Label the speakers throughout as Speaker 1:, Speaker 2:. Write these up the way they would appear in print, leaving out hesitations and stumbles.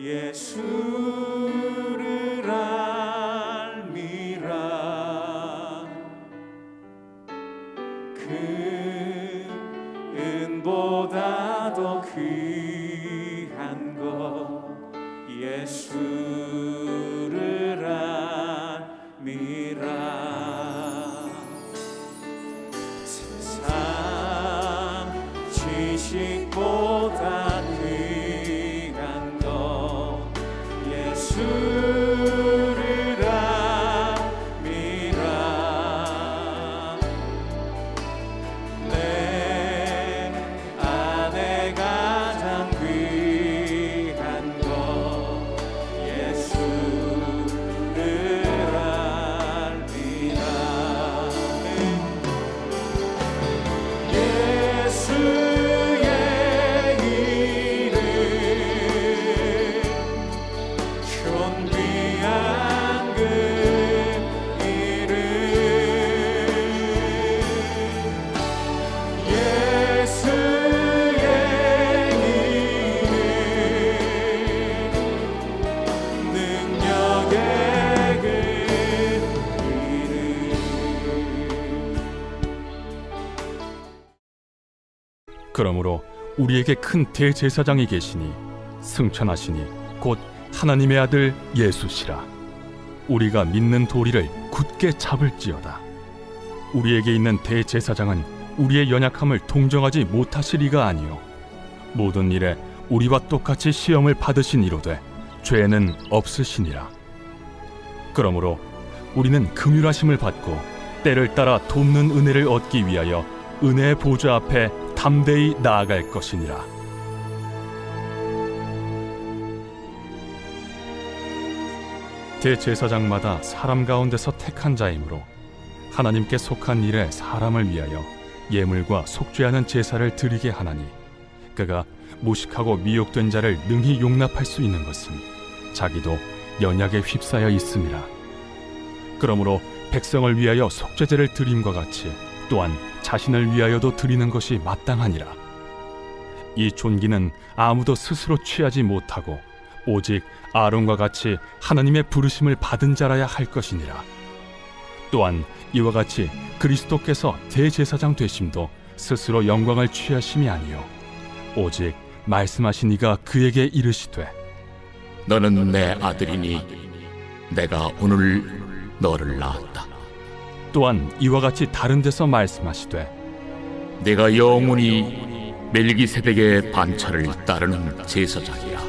Speaker 1: 예수를 알미라. 은보다 더 귀한 것 예수를 알미라. 세상 지식보다 귀한 것 예수를 알미라. 내 안에 가장 귀한 것 예수를 알미라. 예수의 이름 존귀한 그 이름 예수의 이름 능력의 그 이름.
Speaker 2: 그러므로 우리에게 큰 대제사장이 계시니 승천하시니 곧 하나님의 아들 예수시라. 우리가 믿는 도리를 굳게 잡을지어다. 우리에게 있는 대제사장은 우리의 연약함을 동정하지 못하시리가 아니요 모든 일에 우리와 똑같이 시험을 받으신 이로되 죄는 없으시니라. 그러므로 우리는 긍휼하심을 받고 때를 따라 돕는 은혜를 얻기 위하여 은혜의 보좌 앞에 담대히 나아갈 것이니라. 대제사장마다 사람 가운데서 택한 자이므로 하나님께 속한 일에 사람을 위하여 예물과 속죄하는 제사를 드리게 하나니 그가 무식하고 미혹된 자를 능히 용납할 수 있는 것은 자기도 연약에 휩싸여 있음이라. 그러므로 백성을 위하여 속죄제를 드림과 같이 또한 자신을 위하여도 드리는 것이 마땅하니라. 이 존귀는 아무도 스스로 취하지 못하고 오직 아론과 같이 하나님의 부르심을 받은 자라야 할 것이니라. 또한 이와 같이 그리스도께서 대제사장 되심도 스스로 영광을 취하심이 아니요 오직 말씀하신 이가 그에게 이르시되
Speaker 3: 너는 내 아들이니 내가 오늘 너를 낳았다.
Speaker 2: 또한 이와 같이 다른 데서 말씀하시되
Speaker 3: 내가 영원히 멜기세덱의 반차를 따르는 제사장이야.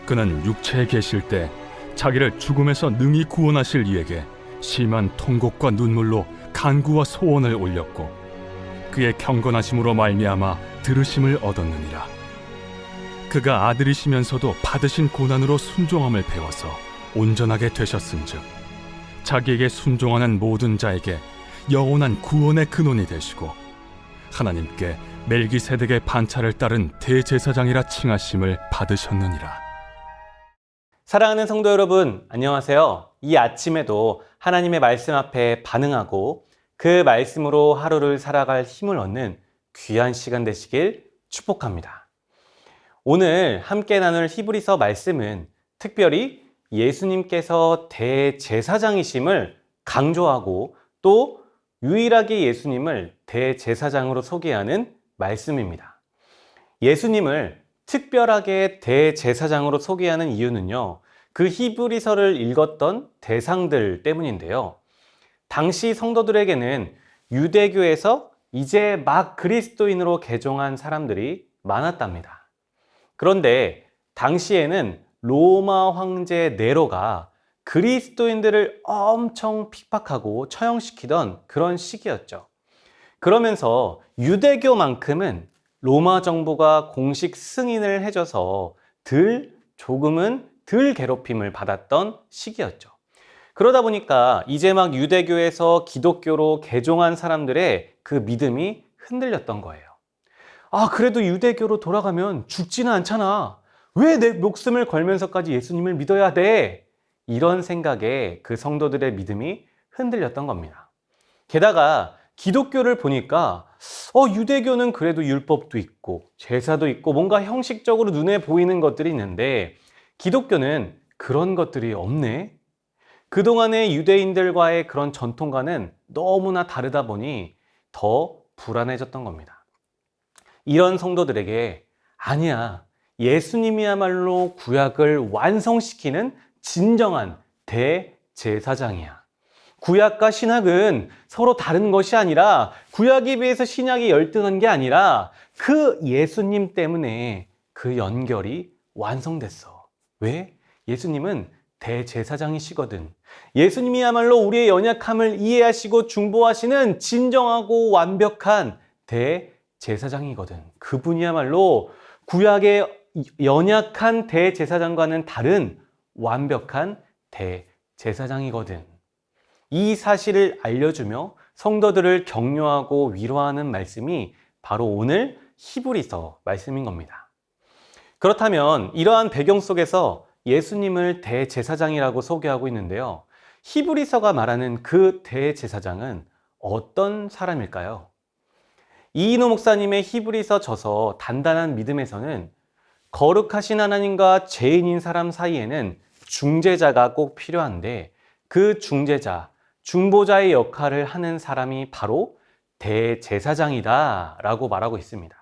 Speaker 2: 그는 육체에 계실 때 자기를 죽음에서 능히 구원하실 이에게 심한 통곡과 눈물로 간구와 소원을 올렸고 그의 경건하심으로 말미암아 들으심을 얻었느니라. 그가 아들이시면서도 받으신 고난으로 순종함을 배워서 온전하게 되셨은즉 자기에게 순종하는 모든 자에게 영원한 구원의 근원이 되시고 하나님께 멜기세덱의 반차를 따른 대제사장이라 칭하심을 받으셨느니라.
Speaker 4: 사랑하는 성도 여러분, 안녕하세요. 이 아침에도 하나님의 말씀 앞에 반응하고 그 말씀으로 하루를 살아갈 힘을 얻는 귀한 시간 되시길 축복합니다. 오늘 함께 나눌 히브리서 말씀은 특별히 예수님께서 대제사장이심을 강조하고 또 유일하게 예수님을 대제사장으로 소개하는 말씀입니다. 예수님을 특별하게 대제사장으로 소개하는 이유는요, 그 히브리서를 읽었던 대상들 때문인데요. 당시 성도들에게는 유대교에서 이제 막 그리스도인으로 개종한 사람들이 많았답니다. 그런데 당시에는 로마 황제 네로가 그리스도인들을 엄청 핍박하고 처형시키던 그런 시기였죠. 그러면서 유대교만큼은 로마 정부가 공식 승인을 해줘서 조금은 덜 괴롭힘을 받았던 시기였죠. 그러다 보니까 이제 막 유대교에서 기독교로 개종한 사람들의 그 믿음이 흔들렸던 거예요. 아, 그래도 유대교로 돌아가면 죽지는 않잖아. 왜 내 목숨을 걸면서까지 예수님을 믿어야 돼? 이런 생각에 그 성도들의 믿음이 흔들렸던 겁니다. 게다가 기독교를 보니까 유대교는 그래도 율법도 있고 제사도 있고 뭔가 형식적으로 눈에 보이는 것들이 있는데 기독교는 그런 것들이 없네. 그동안의 유대인들과의 그런 전통과는 너무나 다르다 보니 더 불안해졌던 겁니다. 이런 성도들에게 아니야, 예수님이야말로 구약을 완성시키는 진정한 대제사장이야. 구약과 신약은 서로 다른 것이 아니라 구약에 비해서 신약이 열등한 게 아니라 그 예수님 때문에 그 연결이 완성됐어. 왜? 예수님은 대제사장이시거든. 예수님이야말로 우리의 연약함을 이해하시고 중보하시는 진정하고 완벽한 대제사장이거든. 그분이야말로 구약의 연약한 대제사장과는 다른 완벽한 대제사장이거든. 이 사실을 알려주며 성도들을 격려하고 위로하는 말씀이 바로 오늘 히브리서 말씀인 겁니다. 그렇다면 이러한 배경 속에서 예수님을 대제사장이라고 소개하고 있는데요. 히브리서가 말하는 그 대제사장은 어떤 사람일까요? 이인호 목사님의 히브리서 저서 단단한 믿음에서는 거룩하신 하나님과 죄인인 사람 사이에는 중재자가 꼭 필요한데 그 중재자, 중보자의 역할을 하는 사람이 바로 대제사장이다 라고 말하고 있습니다.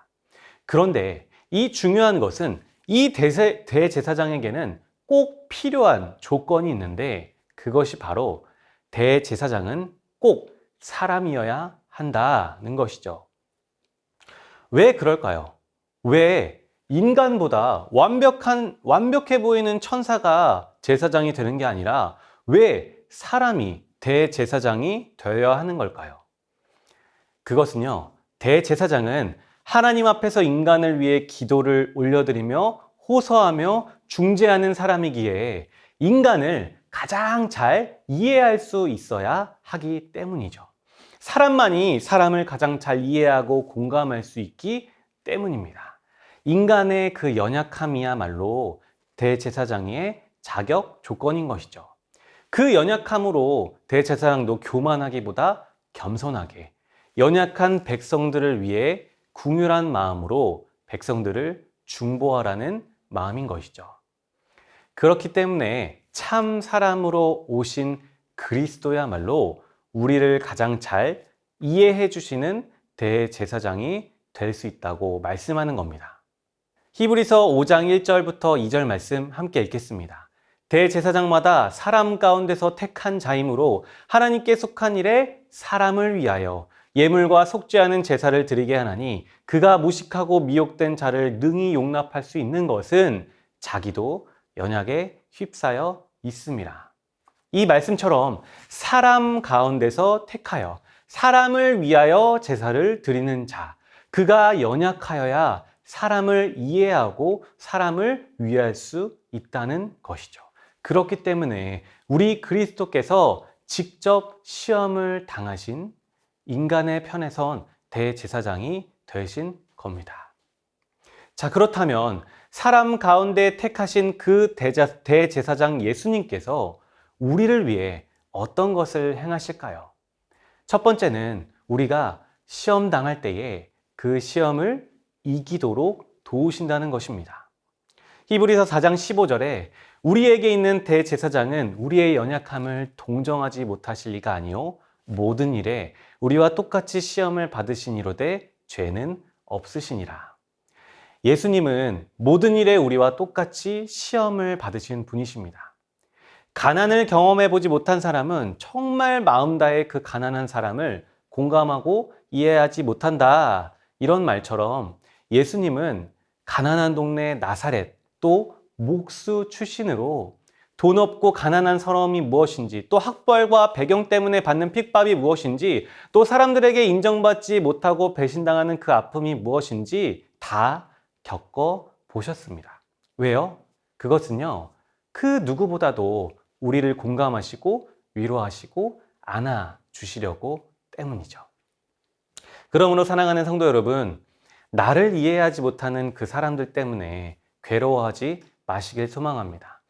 Speaker 4: 그런데 이 중요한 것은 이 대제사장에게는 꼭 필요한 조건이 있는데 그것이 바로 대제사장은 꼭 사람이어야 한다는 것이죠. 왜 그럴까요? 왜 인간보다 완벽해 보이는 천사가 제사장이 되는 게 아니라 왜 사람이 대제사장이 되어야 하는 걸까요? 그것은요, 대제사장은 하나님 앞에서 인간을 위해 기도를 올려드리며 호소하며 중재하는 사람이기에 인간을 가장 잘 이해할 수 있어야 하기 때문이죠. 사람만이 사람을 가장 잘 이해하고 공감할 수 있기 때문입니다. 인간의 그 연약함이야말로 대제사장의 자격 조건인 것이죠. 그 연약함으로 대제사장도 교만하기보다 겸손하게 연약한 백성들을 위해 궁휼한 마음으로 백성들을 중보하라는 마음인 것이죠. 그렇기 때문에 참 사람으로 오신 그리스도야말로 우리를 가장 잘 이해해 주시는 대제사장이 될 수 있다고 말씀하는 겁니다. 히브리서 5장 1절부터 2절 말씀 함께 읽겠습니다. 대제사장마다 사람 가운데서 택한 자이므로 하나님께 속한 일에 사람을 위하여 예물과 속죄하는 제사를 드리게 하나니 그가 무식하고 미혹된 자를 능히 용납할 수 있는 것은 자기도 연약에 휩싸여 있음이라. 이 말씀처럼 사람 가운데서 택하여 사람을 위하여 제사를 드리는 자, 그가 연약하여야 사람을 이해하고 사람을 위할 수 있다는 것이죠. 그렇기 때문에 우리 그리스도께서 직접 시험을 당하신 인간의 편에 선 대제사장이 되신 겁니다. 자, 그렇다면 사람 가운데 택하신 그 대제사장 예수님께서 우리를 위해 어떤 것을 행하실까요? 첫 번째는 우리가 시험 당할 때에 그 시험을 이기도록 도우신다는 것입니다. 히브리서 4장 15절에 우리에게 있는 대제사장은 우리의 연약함을 동정하지 못하실 리가 아니요 모든 일에 우리와 똑같이 시험을 받으시니로되 죄는 없으시니라. 예수님은 모든 일에 우리와 똑같이 시험을 받으신 분이십니다. 가난을 경험해 보지 못한 사람은 정말 마음 다해 그 가난한 사람을 공감하고 이해하지 못한다. 이런 말처럼 예수님은 가난한 동네 나사렛 또 목수 출신으로 돈 없고 가난한 서러움이 무엇인지 또 학벌과 배경 때문에 받는 핍박이 무엇인지 또 사람들에게 인정받지 못하고 배신당하는 그 아픔이 무엇인지 다 겪어 보셨습니다. 왜요? 그것은요, 그 누구보다도 우리를 공감하시고 위로하시고 안아주시려고 때문이죠. 그러므로 사랑하는 성도 여러분, 나를 이해하지 못하는 그 사람들 때문에 괴로워하지 마시길 소망합니다.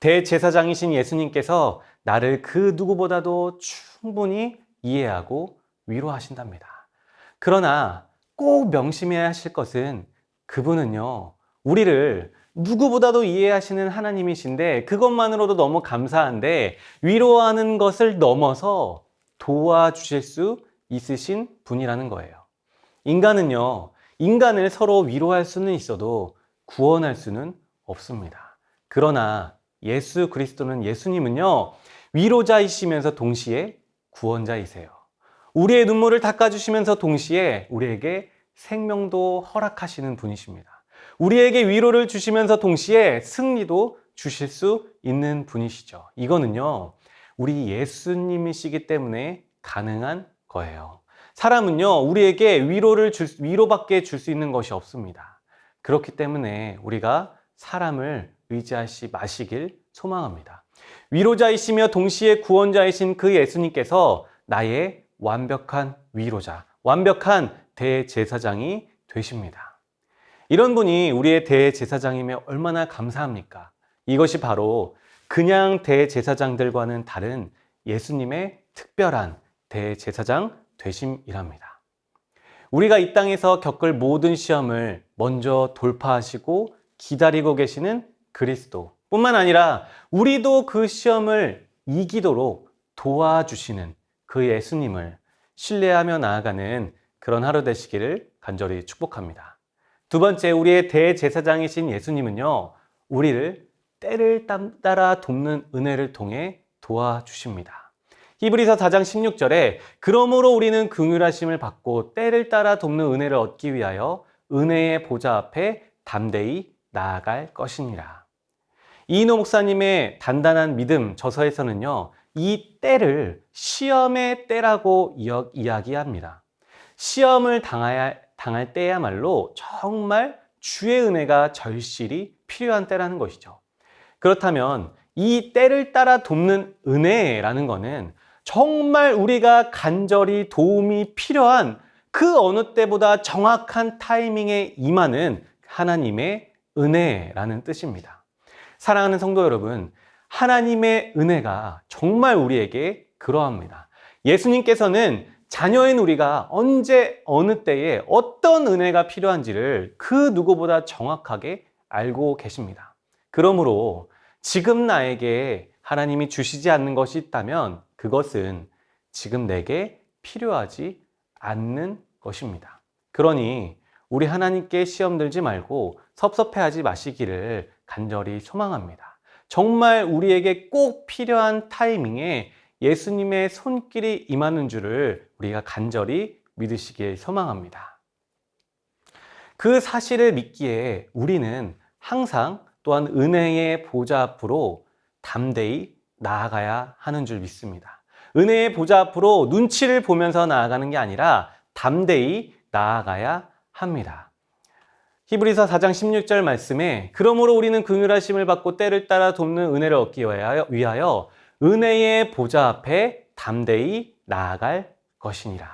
Speaker 4: 대제사장이신 예수님께서 나를 그 누구보다도 충분히 이해하고 위로하신답니다. 그러나 꼭 명심해야 하실 것은 그분은요, 우리를 누구보다도 이해하시는 하나님이신데 그것만으로도 너무 감사한데 위로하는 것을 넘어서 도와주실 수 있으신 분이라는 거예요. 인간은요, 인간을 서로 위로할 수는 있어도 구원할 수는 없습니다. 그러나 예수 그리스도는 예수님은요, 위로자이시면서 동시에 구원자이세요. 우리의 눈물을 닦아주시면서 동시에 우리에게 생명도 허락하시는 분이십니다. 우리에게 위로를 주시면서 동시에 승리도 주실 수 있는 분이시죠. 이거는요, 우리 예수님이시기 때문에 가능한 거예요. 사람은요, 우리에게 위로밖에 줄 수 있는 것이 없습니다. 그렇기 때문에 우리가 사람을 의지하지 마시길 소망합니다. 위로자이시며 동시에 구원자이신 그 예수님께서 나의 완벽한 위로자, 완벽한 대제사장이 되십니다. 이런 분이 우리의 대제사장이면 얼마나 감사합니까? 이것이 바로 그냥 대제사장들과는 다른 예수님의 특별한 대제사장 되심이랍니다. 우리가 이 땅에서 겪을 모든 시험을 먼저 돌파하시고 기다리고 계시는 그리스도 뿐만 아니라 우리도 그 시험을 이기도록 도와주시는 그 예수님을 신뢰하며 나아가는 그런 하루 되시기를 간절히 축복합니다. 두 번째, 우리의 대제사장이신 예수님은요, 우리를 때를 따라 돕는 은혜를 통해 도와주십니다. 히브리서 4장 16절에 그러므로 우리는 긍휼하심을 받고 때를 따라 돕는 은혜를 얻기 위하여 은혜의 보좌 앞에 담대히 나아갈 것이니라. 이인호 목사님의 단단한 믿음 저서에서는요, 이 때를 시험의 때라고 이야기합니다. 시험을 당할 때야말로 정말 주의 은혜가 절실히 필요한 때라는 것이죠. 그렇다면 이 때를 따라 돕는 은혜라는 것은 정말 우리가 간절히 도움이 필요한 그 어느 때보다 정확한 타이밍에 임하는 하나님의 은혜라는 뜻입니다. 사랑하는 성도 여러분, 하나님의 은혜가 정말 우리에게 그러합니다. 예수님께서는 자녀인 우리가 언제 어느 때에 어떤 은혜가 필요한지를 그 누구보다 정확하게 알고 계십니다. 그러므로 지금 나에게 하나님이 주시지 않는 것이 있다면 그것은 지금 내게 필요하지 않는 것입니다. 그러니 우리 하나님께 시험 들지 말고 섭섭해하지 마시기를 간절히 소망합니다. 정말 우리에게 꼭 필요한 타이밍에 예수님의 손길이 임하는 줄을 우리가 간절히 믿으시길 소망합니다. 그 사실을 믿기에 우리는 항상 또한 은혜의 보좌 앞으로 담대히 나아가야 하는 줄 믿습니다. 은혜의 보좌 앞으로 눈치를 보면서 나아가는 게 아니라 담대히 나아가야 합니다. 히브리서 4장 16절 말씀에 그러므로 우리는 긍휼하심을 받고 때를 따라 돕는 은혜를 얻기 위하여 은혜의 보좌 앞에 담대히 나아갈 것이니라.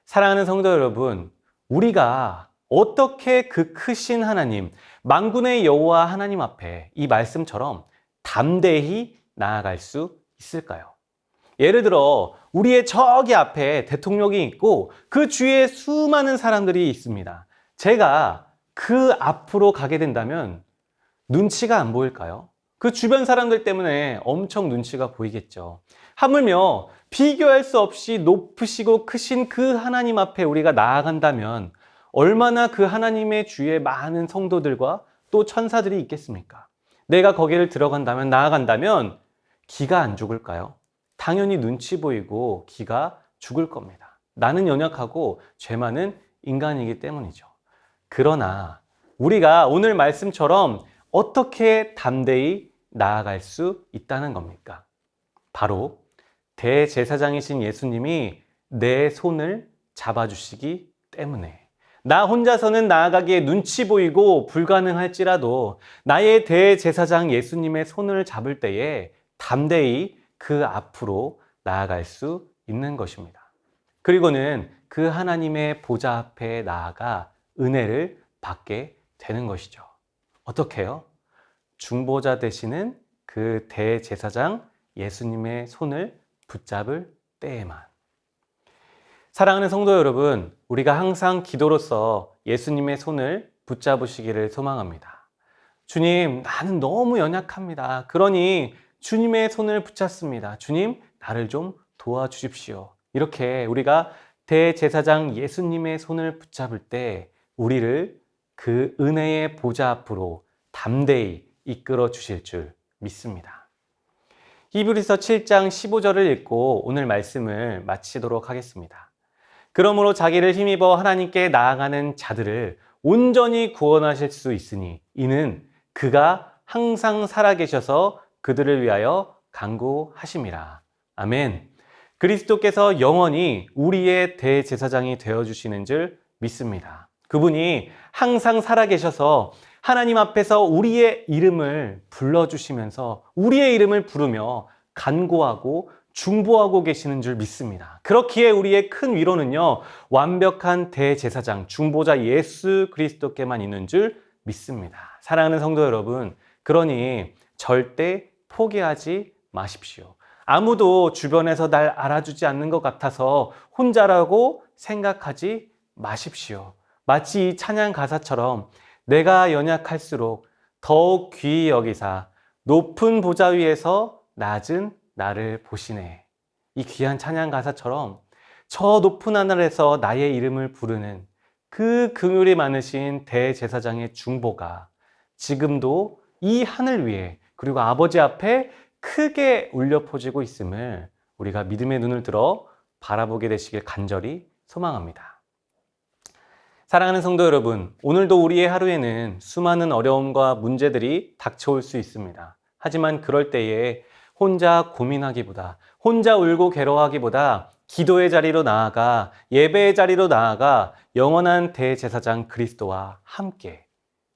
Speaker 4: 사랑하는 성도 여러분, 우리가 어떻게 그 크신 하나님, 만군의 여호와 하나님 앞에 이 말씀처럼 담대히 나아갈 수 있을까요? 예를 들어 우리의 저기 앞에 대통령이 있고 그 주위에 수많은 사람들이 있습니다. 제가 그 앞으로 가게 된다면 눈치가 안 보일까요? 그 주변 사람들 때문에 엄청 눈치가 보이겠죠. 하물며 비교할 수 없이 높으시고 크신 그 하나님 앞에 우리가 나아간다면 얼마나 그 하나님의 주위에 많은 성도들과 또 천사들이 있겠습니까? 내가 거기를 들어간다면, 나아간다면 기가 안 죽을까요? 당연히 눈치 보이고 기가 죽을 겁니다. 나는 연약하고 죄 많은 인간이기 때문이죠. 그러나 우리가 오늘 말씀처럼 어떻게 담대히 나아갈 수 있다는 겁니까? 바로 대제사장이신 예수님이 내 손을 잡아주시기 때문에, 나 혼자서는 나아가기에 눈치 보이고 불가능할지라도 나의 대제사장 예수님의 손을 잡을 때에 담대히 그 앞으로 나아갈 수 있는 것입니다. 그리고는 그 하나님의 보좌 앞에 나아가 은혜를 받게 되는 것이죠. 어떻게요? 중보자 되시는 그 대제사장 예수님의 손을 붙잡을 때에만. 사랑하는 성도 여러분, 우리가 항상 기도로서 예수님의 손을 붙잡으시기를 소망합니다. 주님, 나는 너무 연약합니다. 그러니 주님의 손을 붙잡습니다. 주님, 나를 좀 도와주십시오. 이렇게 우리가 대제사장 예수님의 손을 붙잡을 때 우리를 그 은혜의 보좌 앞으로 담대히 이끌어 주실 줄 믿습니다. 히브리서 7장 15절을 읽고 오늘 말씀을 마치도록 하겠습니다. 그러므로 자기를 힘입어 하나님께 나아가는 자들을 온전히 구원하실 수 있으니 이는 그가 항상 살아계셔서 그들을 위하여 간구하심이라. 아멘. 그리스도께서 영원히 우리의 대제사장이 되어주시는 줄 믿습니다. 그분이 항상 살아계셔서 하나님 앞에서 우리의 이름을 불러주시면서 우리의 이름을 부르며 간구하고 중보하고 계시는 줄 믿습니다. 그렇기에 우리의 큰 위로는요, 완벽한 대제사장, 중보자 예수 그리스도께만 있는 줄 믿습니다. 사랑하는 성도 여러분, 그러니 절대 포기하지 마십시오. 아무도 주변에서 날 알아주지 않는 것 같아서 혼자라고 생각하지 마십시오. 마치 이 찬양 가사처럼 내가 연약할수록 더욱 귀히 여기사 높은 보좌 위에서 낮은 나를 보시네. 이 귀한 찬양 가사처럼 저 높은 하늘에서 나의 이름을 부르는 그 긍휼이 많으신 대제사장의 중보가 지금도 이 하늘 위에 그리고 아버지 앞에 크게 울려 퍼지고 있음을 우리가 믿음의 눈을 들어 바라보게 되시길 간절히 소망합니다. 사랑하는 성도 여러분, 오늘도 우리의 하루에는 수많은 어려움과 문제들이 닥쳐올 수 있습니다. 하지만 그럴 때에 혼자 고민하기보다, 혼자 울고 괴로워하기보다 기도의 자리로 나아가, 예배의 자리로 나아가 영원한 대제사장 그리스도와 함께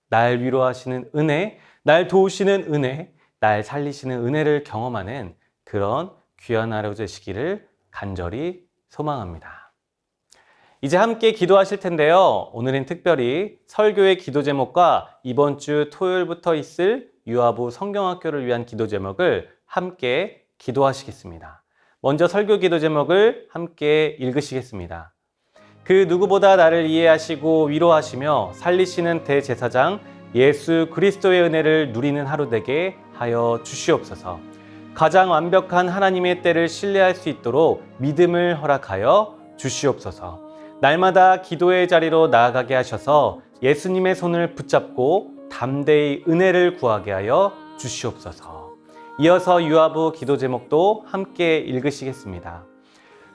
Speaker 4: 날 위로하시는 은혜, 날 도우시는 은혜, 날 살리시는 은혜를 경험하는 그런 귀한 하루 되시기를 간절히 소망합니다. 이제 함께 기도하실 텐데요. 오늘은 특별히 설교의 기도 제목과 이번 주 토요일부터 있을 유아부 성경학교를 위한 기도 제목을 함께 기도하시겠습니다. 먼저 설교 기도 제목을 함께 읽으시겠습니다. 그 누구보다 나를 이해하시고 위로하시며 살리시는 대제사장 예수 그리스도의 은혜를 누리는 하루 되게 하여 주시옵소서. 가장 완벽한 하나님의 때를 신뢰할 수 있도록 믿음을 허락하여 주시옵소서. 날마다 기도의 자리로 나아가게 하셔서 예수님의 손을 붙잡고 담대히 은혜를 구하게 하여 주시옵소서. 이어서 유아부 기도 제목도 함께 읽으시겠습니다.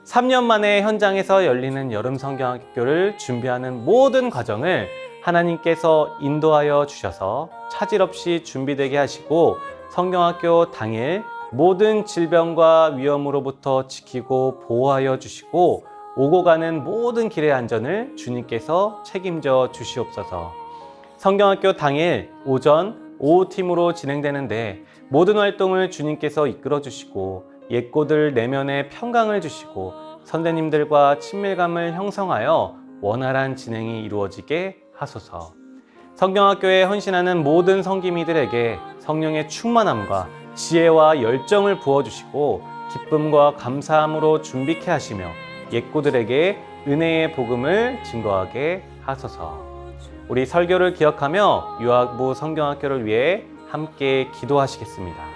Speaker 4: 3년 만에 현장에서 열리는 여름 성경학교를 준비하는 모든 과정을 하나님께서 인도하여 주셔서 차질 없이 준비되게 하시고 성경학교 당일 모든 질병과 위험으로부터 지키고 보호하여 주시고 오고 가는 모든 길의 안전을 주님께서 책임져 주시옵소서. 성경학교 당일 오전, 오후 팀으로 진행되는데 모든 활동을 주님께서 이끌어 주시고 예꼬들 내면에 평강을 주시고 선생님들과 친밀감을 형성하여 원활한 진행이 이루어지게 하소서. 성경학교에 헌신하는 모든 성기미들에게 성령의 충만함과 지혜와 열정을 부어주시고 기쁨과 감사함으로 준비케 하시며 예꼬들에게 은혜의 복음을 증거하게 하소서. 우리 설교를 기억하며 유아부 성경학교를 위해 함께 기도하시겠습니다.